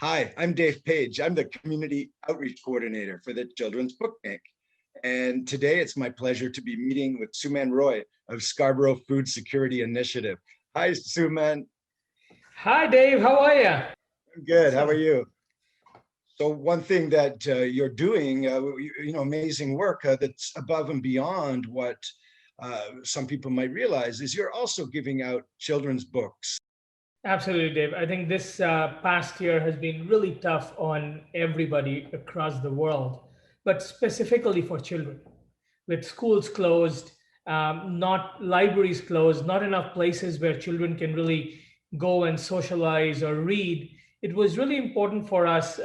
Hi, I'm Dave Page. I'm the Community Outreach Coordinator for the Children's Book Bank. And today it's my pleasure to be meeting with Suman Roy of Scarborough Food Security Initiative. Hi, Suman. Hi, Dave. How are you? I'm good. How are Awesome. you? So one thing that you're doing, amazing work that's above and beyond what some people might realize is you're also giving out children's books. Absolutely, Dave. I think this past year has been really tough on everybody across the world, but specifically for children. With schools closed, not libraries closed, not enough places where children can really go and socialize or read, it was really important for us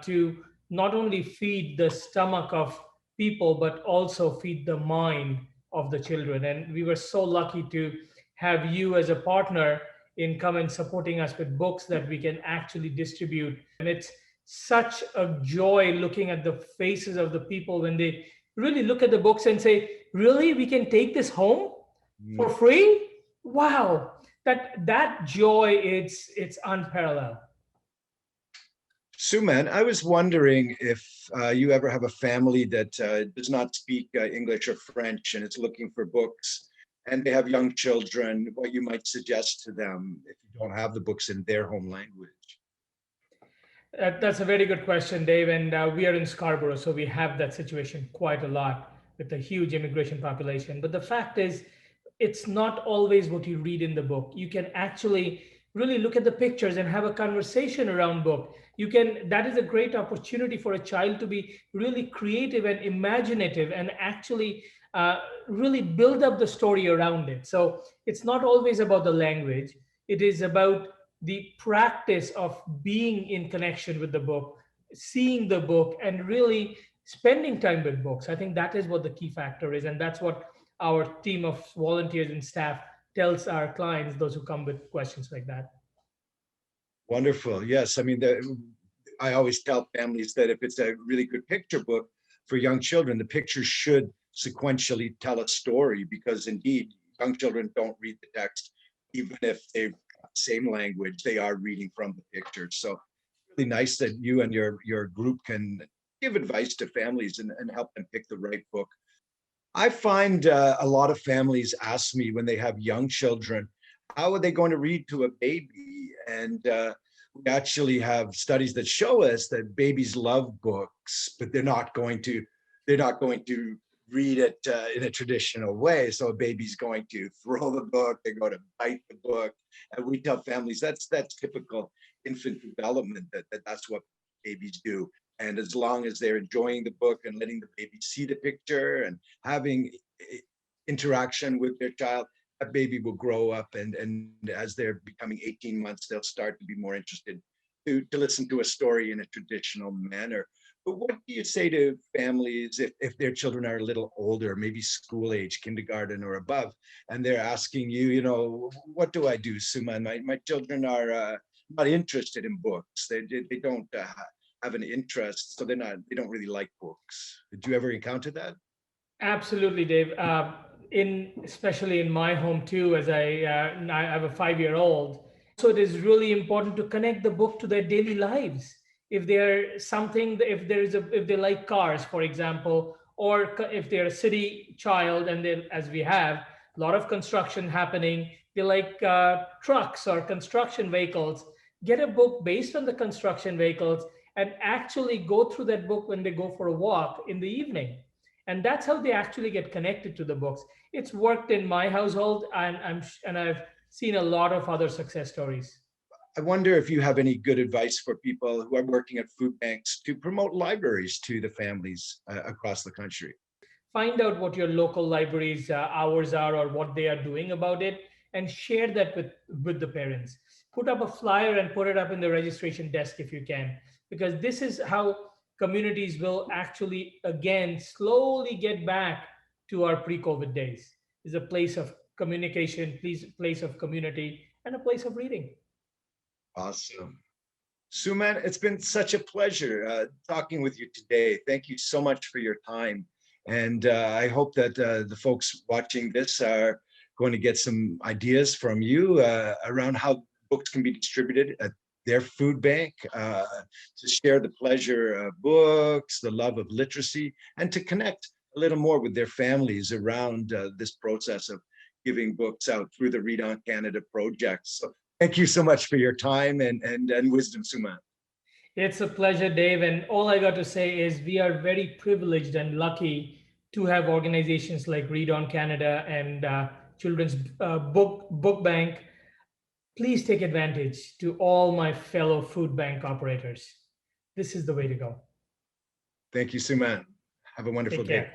to not only feed the stomach of people, but also feed the mind of the children. And we were so lucky to have you as a partner in come and supporting us with books that we can actually distribute. And it's such a joy looking at the faces of the people when they really look at the books and say, really, we can take this home for Mm. free? Wow. That joy, it's unparalleled. Suman, I was wondering if you ever have a family that does not speak English or French and is looking for books, and they have young children, what you might suggest to them if you don't have the books in their home language. That's a very good question, Dave. And we are in Scarborough, so we have that situation quite a lot with a huge immigration population. But the fact is, it's not always what you read in the book. You can actually really look at the pictures and have a conversation around book. You can. That is a great opportunity for a child to be really creative and imaginative and actually really build up the story around it. So it's not always about the language. It is about the practice of being in connection with the book, seeing the book, and really spending time with books. I think that is what the key factor is. And that's what our team of volunteers and staff tells our clients, those who come with questions like that. Wonderful. Yes. I mean, I always tell families that if it's a really good picture book for young children, the pictures should sequentially tell a story because indeed, young children don't read the text, even if they've got the same language, they are reading from the pictures. So really nice that you and your group can give advice to families and help them pick the right book. I find a lot of families ask me when they have young children, how are they going to read to a baby? And we actually have studies that show us that babies love books, but they're not going to read it in a traditional way. So a baby's going to throw the book, they're going to bite the book, and we tell families that's typical infant development. That's what babies do. And as long as they're enjoying the book and letting the baby see the picture and having interaction with their child, that baby will grow up. And as they're becoming 18 months, they'll start to be more interested to listen to a story in a traditional manner. But what do you say to families if their children are a little older, maybe school age, kindergarten or above, and they're asking you, what do I do, Suman? My children are not interested in books. They don't have an interest, so they don't really like books. Did you ever encounter that? Absolutely, Dave. In especially in my home too, as I have a 5-year-old, so it is really important to connect the book to their daily lives. If they're something, if they like cars, for example, or if they're a city child and they, as we have, a lot of construction happening, they like trucks or construction vehicles. Get a book based on the construction vehicles and actually go through that book when they go for a walk in the evening, and that's how they actually get connected to the books. It's worked in my household, and I've seen a lot of other success stories. I wonder if you have any good advice for people who are working at food banks to promote libraries to the families across the country. Find out what your local libraries hours are or what they are doing about it, and share that with the parents. Put up a flyer and put it up in the registration desk if you can, because this is how communities will actually again slowly get back to our pre-COVID days. Is a place of communication, place of community, and a place of reading. Awesome. Suman, it's been such a pleasure talking with you today. Thank you so much for your time. And I hope that the folks watching this are going to get some ideas from you around how books can be distributed their food bank, to share the pleasure of books, the love of literacy, and to connect a little more with their families around this process of giving books out through the Read On Canada project. So thank you so much for your time and wisdom, Suman. It's a pleasure, Dave. And all I got to say is we are very privileged and lucky to have organizations like Read On Canada and Children's Book Bank. Please take advantage to all my fellow food bank operators. This is the way to go. Thank you, Suman. Have a wonderful Take day. care.